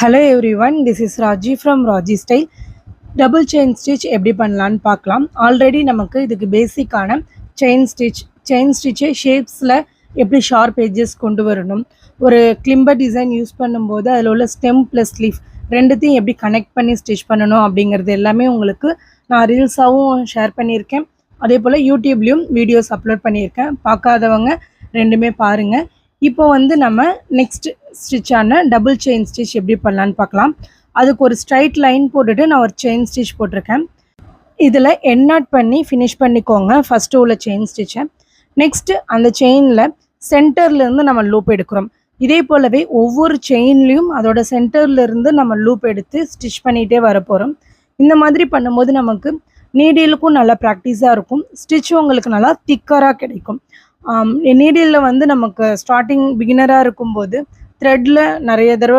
Hello everyone, this is Raji from Raji Style. Double chain stitch எப்படி பண்ணலான்னு பார்க்கலாம். Already நமக்கு இதுக்கு பேசிக்கான செயின் ஸ்டிச்சை ஷேப்ஸில் எப்படி ஷார்ப் எட்ஜஸ் கொண்டு வரணும், ஒரு கிளிம்பர் டிசைன் யூஸ் பண்ணும்போது அதில் உள்ள ஸ்டெம் ப்ளஸ் லீஃப் ரெண்டுத்தையும் எப்படி கனெக்ட் பண்ணி ஸ்டிச் பண்ணணும் அப்படிங்கிறது எல்லாமே உங்களுக்கு நான் ரீல்ஸாகவும் ஷேர் பண்ணியிருக்கேன். அதே போல் யூடியூப்லேயும் வீடியோஸ் அப்லோட் பண்ணியிருக்கேன். பார்க்காதவங்க ரெண்டுமே பாருங்கள். இப்போ வந்து நம்ம நெக்ஸ்ட் ஸ்டிச்சான டபுள் செயின் ஸ்டிச் எப்படி பண்ணலான்னு பார்க்கலாம். அதுக்கு ஒரு ஸ்ட்ரைட் லைன் போட்டுட்டு நான் ஒரு செயின் ஸ்டிச் போட்டிருக்கேன். இதில் எண்ட் நாட் பண்ணி ஃபினிஷ் பண்ணிக்கோங்க ஃபஸ்ட்டு உள்ள செயின் ஸ்டிச்சை. நெக்ஸ்ட்டு அந்த செயினில் சென்டர்லேருந்து நம்ம லூப் எடுக்கிறோம். இதே போலவே ஒவ்வொரு செயின்லேயும் அதோட சென்டர்லேருந்து நம்ம லூப் எடுத்து ஸ்டிச் பண்ணிகிட்டே வர போகிறோம். இந்த மாதிரி பண்ணும்போது நமக்கு நீடிலுக்கும் நல்லா ப்ராக்டிஸாக இருக்கும், ஸ்டிச்சும் உங்களுக்கு நல்லா திக்கராக கிடைக்கும். நீடிலில் வந்து நமக்கு ஸ்டார்டிங் பிகினராக இருக்கும்போது த்ரெட்டில் நிறைய தடவை